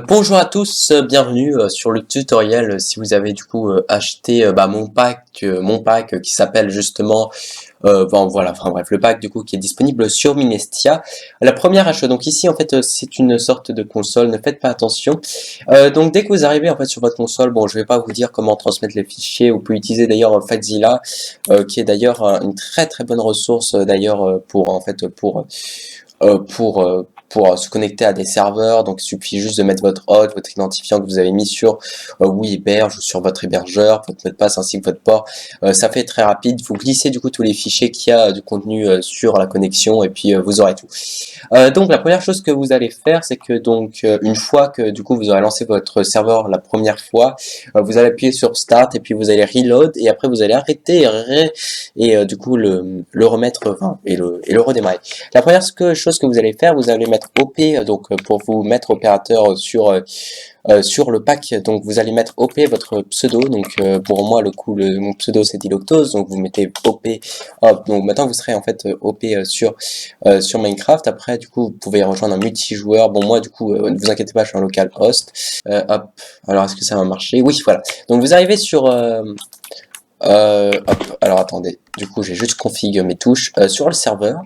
Bonjour à tous, bienvenue sur le tutoriel. Si vous avez du coup acheté mon pack qui s'appelle justement bon voilà, enfin bref, le pack du coup qui est disponible sur Minestia. La première achat, donc ici en fait c'est une sorte de console, ne faites pas attention. Donc dès que vous arrivez en fait sur votre console, bon je vais pas vous dire comment transmettre les fichiers, vous pouvez utiliser d'ailleurs Fadzilla qui est d'ailleurs une très très bonne ressource d'ailleurs pour en fait pour se connecter à des serveurs. Donc il suffit juste de mettre votre hôte, votre identifiant que vous avez mis sur WiHeberge ou sur votre hébergeur, votre mot de passe ainsi que votre port. Ça fait très rapide. Vous glissez du coup tous les fichiers qu'il y a du contenu sur la connexion et puis vous aurez tout. Donc la première chose que vous allez faire, c'est que donc une fois que du coup vous aurez lancé votre serveur la première fois, vous allez appuyer sur Start et puis vous allez reload et après vous allez arrêter et du coup le remettre enfin, et le redémarrer. La première chose que vous allez faire, vous allez mettre OP, donc pour vous mettre opérateur sur le pack, donc vous allez mettre OP votre pseudo, donc pour moi mon pseudo c'est Diloctose, donc vous mettez OP, hop, donc maintenant vous serez en fait OP sur Minecraft. Après du coup vous pouvez rejoindre un multijoueur, bon moi du coup ne vous inquiétez pas, je suis un localhost, hop, alors est-ce que ça va marcher? Oui voilà, donc vous arrivez sur hop, alors attendez, du coup j'ai juste config mes touches sur le serveur.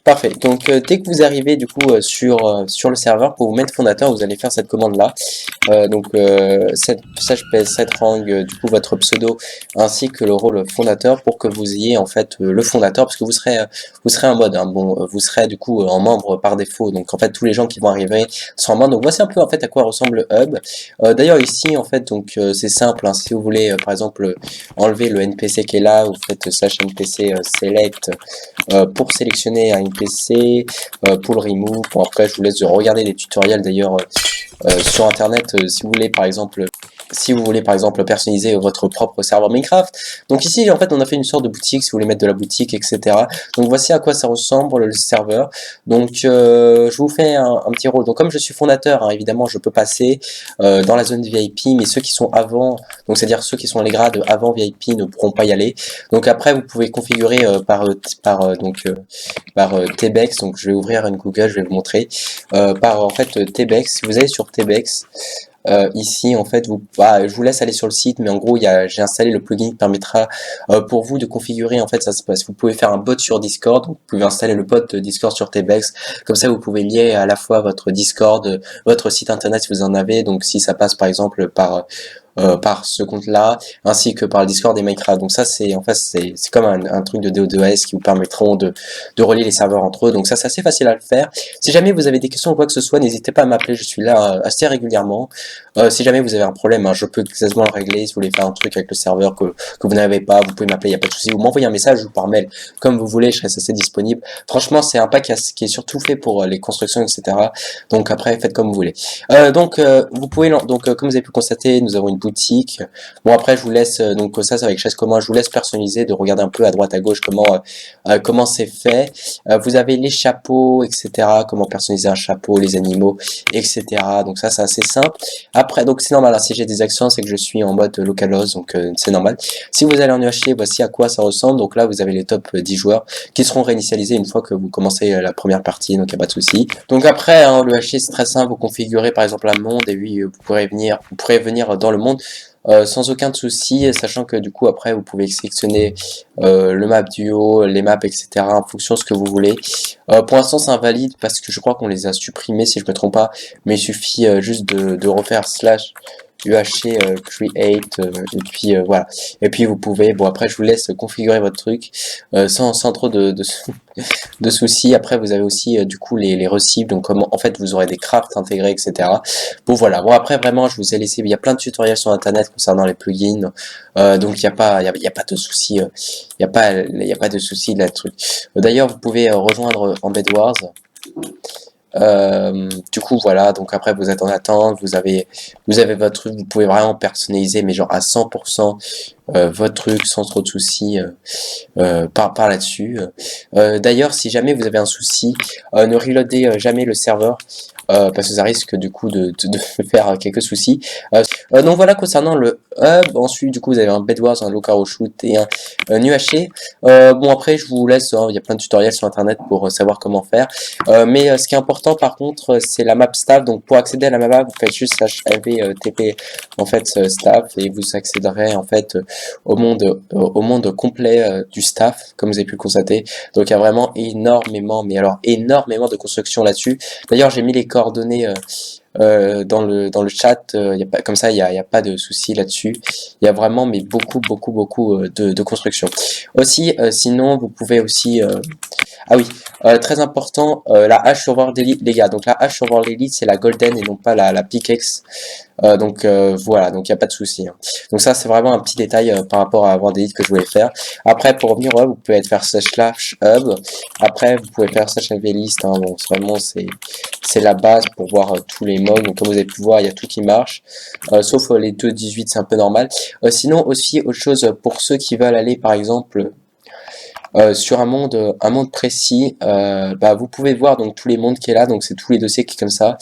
Parfait, donc dès que vous arrivez du coup sur le serveur, pour vous mettre fondateur, vous allez faire cette commande là. Set rang du coup votre pseudo ainsi que le rôle fondateur pour que vous ayez en fait le fondateur, parce que vous serez en mode, hein, bon, vous serez du coup en membre par défaut, donc en fait tous les gens qui vont arriver seront en mode. Donc voici un peu en fait à quoi ressemble le hub. D'ailleurs ici en fait donc c'est simple, hein, si vous voulez par exemple enlever le NPC qui est là, vous faites /npc select pour sélectionner un NPC, pour le remove. Bon après je vous laisse regarder des tutoriels d'ailleurs sur internet si vous voulez par exemple personnaliser votre propre serveur Minecraft. Donc ici en fait on a fait une sorte de boutique si vous voulez mettre de la boutique, etc. Donc voici à quoi ça ressemble le serveur. Donc je vous fais un petit rôle. Donc comme je suis fondateur, hein, évidemment je peux passer dans la zone VIP, mais ceux qui sont avant, donc c'est à dire ceux qui sont les grades avant VIP ne pourront pas y aller. Donc après vous pouvez configurer par Tbex. Donc je vais ouvrir une Google, je vais vous montrer par en fait Tbex. Si vous allez sur Tbex, ici en fait je vous laisse aller sur le site, mais en gros j'ai installé le plugin qui permettra pour vous de configurer en fait ça se passe. Vous pouvez faire un bot sur Discord, donc vous pouvez installer le bot Discord sur Tbex, comme ça vous pouvez lier à la fois votre Discord, votre site internet si vous en avez, donc si ça passe par exemple par ce compte là ainsi que par le Discord et Minecraft. Donc ça c'est en fait c'est comme un truc de DO2S qui vous permettront de relier les serveurs entre eux. Donc ça c'est assez facile à le faire. Si jamais vous avez des questions ou quoi que ce soit, n'hésitez pas à m'appeler, je suis là assez régulièrement. Si jamais vous avez un problème, hein, je peux quasiment le régler. Si vous voulez faire un truc avec le serveur que vous n'avez pas, vous pouvez m'appeler, il n'y a pas de souci. Vous m'envoyez un message ou par mail, comme vous voulez, je reste assez disponible. Franchement c'est un pack qui est surtout fait pour les constructions, etc. Donc après faites comme vous voulez. Vous pouvez comme vous avez pu constater, nous avons une boutique. Bon après je vous laisse donc ça c'est avec chaise commun, je vous laisse personnaliser, de regarder un peu à droite à gauche comment c'est fait. Vous avez les chapeaux, etc. Comment personnaliser un chapeau, les animaux, etc. Donc ça c'est assez simple. Après donc c'est normal, hein, si j'ai des accents c'est que je suis en mode localhost, donc c'est normal. Si vous allez en UHC, voici à quoi ça ressemble. Donc là vous avez les top 10 joueurs qui seront réinitialisés une fois que vous commencez la première partie, donc il n'y a pas de souci. Donc après hein, le UHC c'est très simple, vous configurez par exemple un monde et oui vous pourrez venir dans le monde sans aucun souci, sachant que du coup après vous pouvez sélectionner le map duo, les maps, etc. en fonction de ce que vous voulez. Pour l'instant c'est invalide parce que je crois qu'on les a supprimés si je me trompe pas, mais il suffit juste de refaire /UHC create et puis voilà. Et puis vous pouvez, bon après je vous laisse configurer votre truc sans trop de soucis. Après vous avez aussi du coup les recibles, donc comment en fait vous aurez des crafts intégrés, etc. Bon voilà, bon après vraiment je vous ai laissé, il y a plein de tutoriels sur internet concernant les plugins, donc il n'y a pas de soucis, il y a pas de soucis de la truc. D'ailleurs vous pouvez rejoindre Embed Wars. Du coup voilà, donc après vous êtes en attente, vous avez votre truc, vous pouvez vraiment personnaliser mais genre à 100% votre truc sans trop de soucis par là-dessus. D'ailleurs si jamais vous avez un souci, ne reloadez jamais le serveur parce que ça risque du coup de faire quelques soucis. Donc voilà concernant le hub. Ensuite, du coup, vous avez un bedwars, un low carreau shoot et un UHC. Bon, après, je vous laisse, hein, il y a plein de tutoriels sur internet pour savoir comment faire. Mais ce qui est important, par contre, c'est la map staff. Donc, pour accéder à la map, vous faites juste -tp en fait staff et vous accéderez en fait au monde complet du staff, comme vous avez pu le constater. Donc, il y a vraiment énormément, mais alors énormément de construction là-dessus. D'ailleurs, j'ai mis les coordonnées dans le chat, y a pas, comme ça, il y a pas de souci là-dessus. Il y a vraiment, mais beaucoup de construction. Aussi, sinon, vous pouvez aussi... ah oui, très important, la hache sur World Elite, les gars. Donc la hache sur World Elite, c'est la golden et non pas la pickaxe. Donc voilà, donc il n'y a pas de souci, hein. Donc ça, c'est vraiment un petit détail par rapport à World Elite que je voulais faire. Après, pour revenir au hub, vous pouvez faire slash hub. Après, vous pouvez faire slash list, hein. Bon, vraiment, c'est la base pour voir tous les modes. Donc comme vous avez pu voir, il y a tout qui marche. Sauf les 2.18, c'est un peu normal. Sinon, aussi, autre chose, pour ceux qui veulent aller, par exemple... sur un monde précis, bah, vous pouvez voir donc tous les mondes qui est là, donc c'est tous les dossiers qui est comme ça.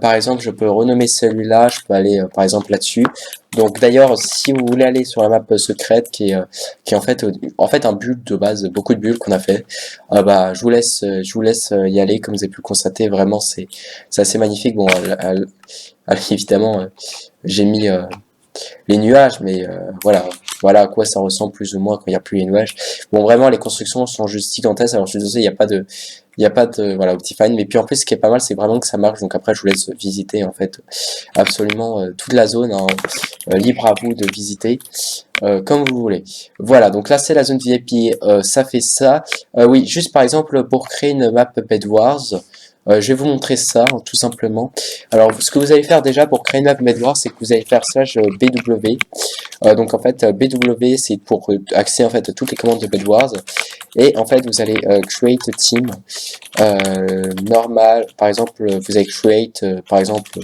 Par exemple, je peux renommer celui-là, je peux aller par exemple là-dessus. Donc d'ailleurs, si vous voulez aller sur la map secrète qui est en fait un build de base, beaucoup de builds qu'on a fait, bah je vous laisse y aller, comme vous avez pu le constater, vraiment c'est assez magnifique. Bon, évidemment, j'ai mis les nuages, mais voilà à quoi ça ressemble plus ou moins quand il n'y a plus les nuages. Bon, vraiment, les constructions sont juste gigantesques. Alors, je suis désolé, il y a pas de, voilà, Optifine. Mais puis, en plus, ce qui est pas mal, c'est vraiment que ça marche. Donc, après, je vous laisse visiter, en fait, absolument toute la zone, hein, libre à vous de visiter, comme vous voulez. Voilà, donc là, c'est la zone VIP, ça fait ça. Oui, juste, par exemple, pour créer une map Bed Wars, je vais vous montrer ça, hein, tout simplement. Alors, ce que vous allez faire déjà pour créer une map Bedwars, c'est que vous allez faire slash BW. Donc en fait, BW, c'est pour accéder en fait à toutes les commandes de Bedwars. Et en fait, vous allez create a team normal. Par exemple, vous allez create, par exemple,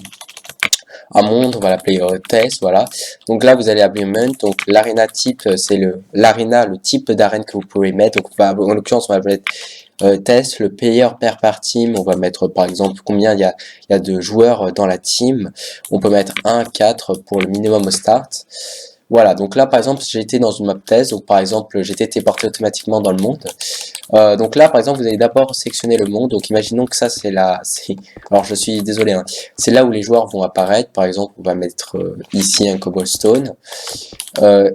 un monde, on va l'appeler test, voilà. Donc là, vous allez agreement. Donc l'arena type, c'est l'arena, le type d'arène que vous pouvez mettre. Donc en l'occurrence, on va mettre test, le player pair par team, on va mettre par exemple combien il y a de joueurs dans la team. On peut mettre 1, 4 pour le minimum au start. Voilà, donc là par exemple j'ai été dans une map test, donc par exemple j'ai été téléporté automatiquement dans le monde. Donc là par exemple vous allez d'abord sélectionner le monde, donc imaginons que ça c'est là, alors je suis désolé, hein, c'est là où les joueurs vont apparaître. Par exemple on va mettre ici un cobblestone.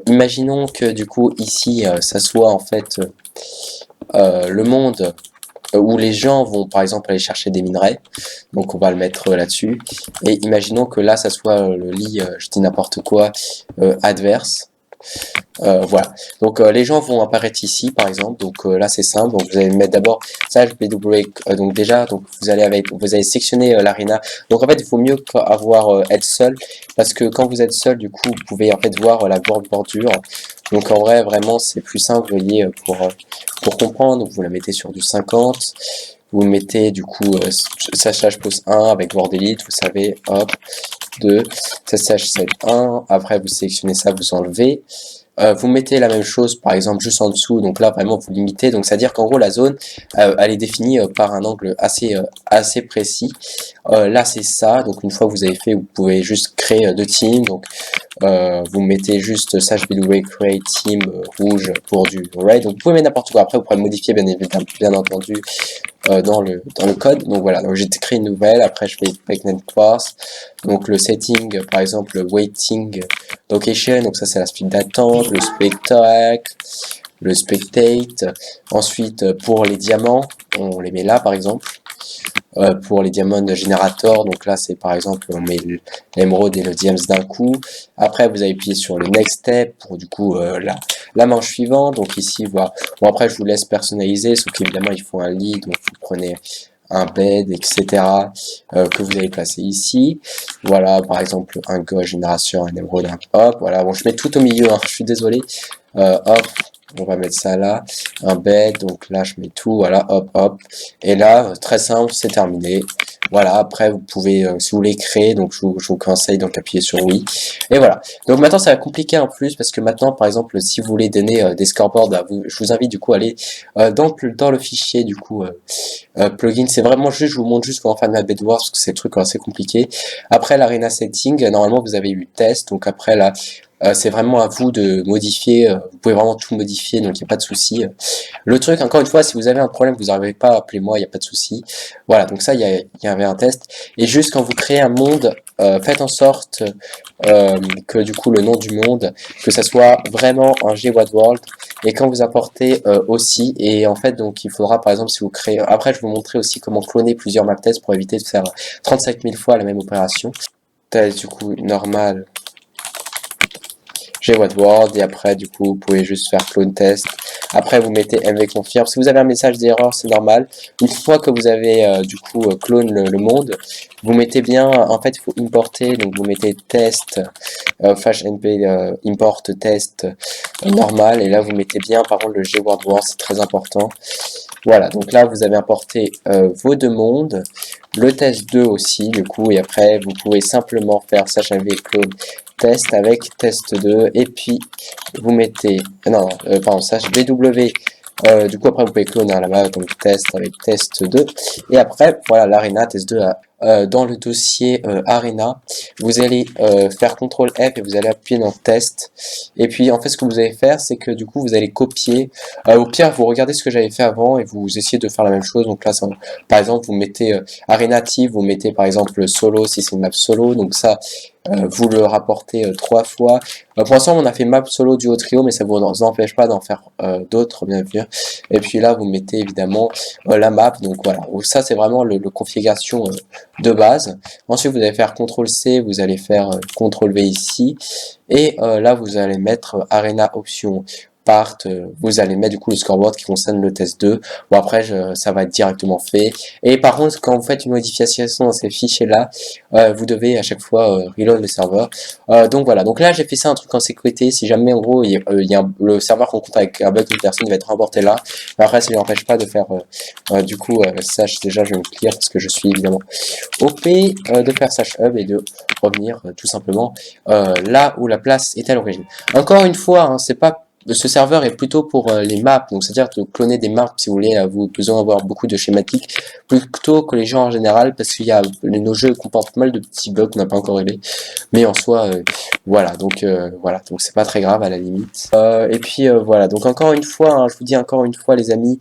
Imaginons que du coup ici ça soit en fait le monde où les gens vont par exemple aller chercher des minerais, donc on va le mettre là-dessus, et imaginons que là ça soit le lit, je dis n'importe quoi, adverse. Voilà, donc les gens vont apparaître ici par exemple, donc là c'est simple, donc vous allez mettre d'abord ça BW, donc déjà donc vous allez sectionner l'arena. Donc en fait il faut mieux être seul, parce que quand vous êtes seul du coup vous pouvez en fait voir la bordure. Donc en vrai vraiment c'est plus simple, vous voyez, pour comprendre. Donc vous la mettez sur du 50, vous mettez du coup SSH plus 1 avec World Elite, vous savez, hop, 2, SSH 7 1, après vous sélectionnez ça, vous enlevez. Vous mettez la même chose par exemple juste en dessous, donc là vraiment vous limitez, donc c'est à dire qu'en gros la zone elle est définie par un angle assez précis. Là c'est ça, donc une fois que vous avez fait, vous pouvez juste créer deux teams. Donc vous mettez juste /bw create team rouge pour du red, donc vous pouvez mettre n'importe quoi. Après vous pouvez modifier bien entendu dans le code. Donc voilà, donc j'ai créé une nouvelle, après je fais pregnant quartz, donc le setting par exemple le waiting location, donc ça c'est la speed d'attente, le spectacle, le spectate. Ensuite pour les diamants on les met là par exemple. Pour les diamants de générateur, donc là c'est par exemple on met l'émeraude et le diams d'un coup. Après vous allez appuyer sur le next step pour du coup la manche suivante. Donc ici voilà. Bon après je vous laisse personnaliser, sauf qu'évidemment il faut un lit, donc vous prenez un bed, etc. Que vous allez placer ici. Voilà, par exemple un go génération, un émeraude, hop, voilà. Bon je mets tout au milieu, hein, je suis désolé. Hop, on va mettre ça là, un bed, donc là je mets tout, voilà, hop hop, et là très simple, c'est terminé. Voilà, après vous pouvez, si vous voulez créer, donc je vous conseille donc appuyer sur oui. Et voilà. Donc maintenant ça va compliquer en plus parce que maintenant par exemple si vous voulez donner des scoreboards, je vous invite du coup à aller dans le fichier du coup plugin. C'est vraiment juste, je vous montre juste comment faire de ma bedwars parce que c'est des trucs assez compliqués. Après l'arena setting, normalement vous avez eu test, donc après là c'est vraiment à vous de modifier, vous pouvez vraiment tout modifier, donc il n'y a pas de souci. Le truc, encore une fois, si vous avez un problème, vous n'arrivez pas, appelez-moi, il n'y a pas de souci. Voilà, donc ça, il y avait un test. Et juste quand vous créez un monde, faites en sorte que du coup le nom du monde, que ça soit vraiment un GWadWorld. Et quand vous apportez aussi, et en fait, donc il faudra par exemple si vous créez, après je vais vous montrer aussi comment cloner plusieurs map tests pour éviter de faire 35 000 fois la même opération. Test du coup normal. GWadWorld et après du coup vous pouvez juste faire clone test. Après vous mettez mvconfirm. Si vous avez un message d'erreur c'est normal. Une fois que vous avez du coup clone le monde, vous mettez bien, en fait il faut importer, donc vous mettez test flash np import test normal et là vous mettez bien par contre le GWadWorld, c'est très important. Voilà, donc là vous avez importé vos deux mondes, le test 2 aussi du coup, et après vous pouvez simplement faire mv clone test avec test 2 et puis vous mettez, non, pardon, vw, du coup après vous pouvez cloner à la base donc test avec test 2 et après voilà l'arena test 2 dans le dossier Arena, vous allez faire CTRL F et vous allez appuyer dans test. Et puis en fait ce que vous allez faire c'est que du coup vous allez copier. Au pire vous regardez ce que j'avais fait avant et vous essayez de faire la même chose. Donc là ça, par exemple vous mettez Arena active, vous mettez par exemple solo si c'est une map solo. Donc ça vous le rapportez 3 fois. Pour l'instant on a fait map solo duo trio mais ça vous empêche pas d'en faire d'autres bien sûr. Et puis là vous mettez évidemment la map. Donc voilà, ça c'est vraiment le configuration de base. Ensuite vous allez faire CTRL C, vous allez faire CTRL V ici et là vous allez mettre Arena Option Part, vous allez mettre du coup le scoreboard qui concerne le test 2. Bon après ça va être directement fait. Et par contre quand vous faites une modification dans ces fichiers là, vous devez à chaque fois reload le serveur. Donc voilà, donc là j'ai fait ça un truc en sécurité. Si jamais en gros le serveur qu'on compte avec un bug d'une personne va être importé là. Mais après ça ne m'empêche pas de faire du coup déjà je vais me clear parce que je suis évidemment OP, de faire hub et de revenir tout simplement là où la place est à l'origine. Encore une fois, hein, c'est pas ce serveur est plutôt pour les maps, donc c'est-à-dire de cloner des maps si vous voulez, vous besoin d'avoir beaucoup de schématiques, plutôt que les jeux en général, parce qu'il y a nos jeux comportent pas mal de petits bugs qu'on n'a pas encore réglés, mais en soi, voilà, donc c'est pas très grave à la limite. Et puis voilà, donc encore une fois, hein, je vous dis encore une fois les amis,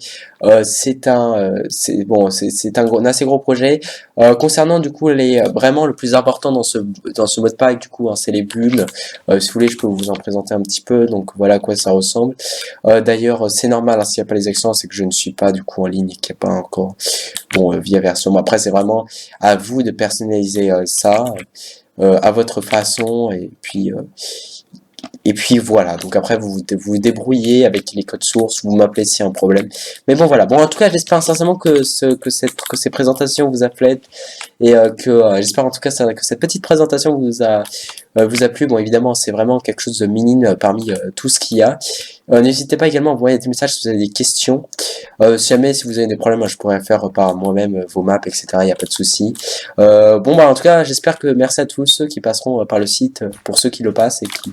c'est un assez gros projet. Concernant du coup vraiment le plus important dans ce mode pack du coup, hein, c'est les bulles. Si vous voulez je peux vous en présenter un petit peu, donc voilà à quoi ça ressemble. D'ailleurs c'est normal hein, s'il n'y a pas les accents, c'est que je ne suis pas du coup en ligne et qu'il n'y a pas encore via version. Après c'est vraiment à vous de personnaliser ça à votre façon et puis voilà, donc après vous débrouillez avec les codes sources, vous m'appelez s'il y a un problème. Mais bon voilà, bon en tout cas j'espère sincèrement que ces présentations vous a plu et j'espère en tout cas que cette petite présentation vous a plu. Bon évidemment c'est vraiment quelque chose de minime parmi tout ce qu'il y a. N'hésitez pas également à envoyer des messages si vous avez des questions. Si vous avez des problèmes, je pourrais faire par moi-même vos maps, etc. Il n'y a pas de souci. Bon bah en tout cas j'espère que merci à tous ceux qui passeront par le site, pour ceux qui le passent et qui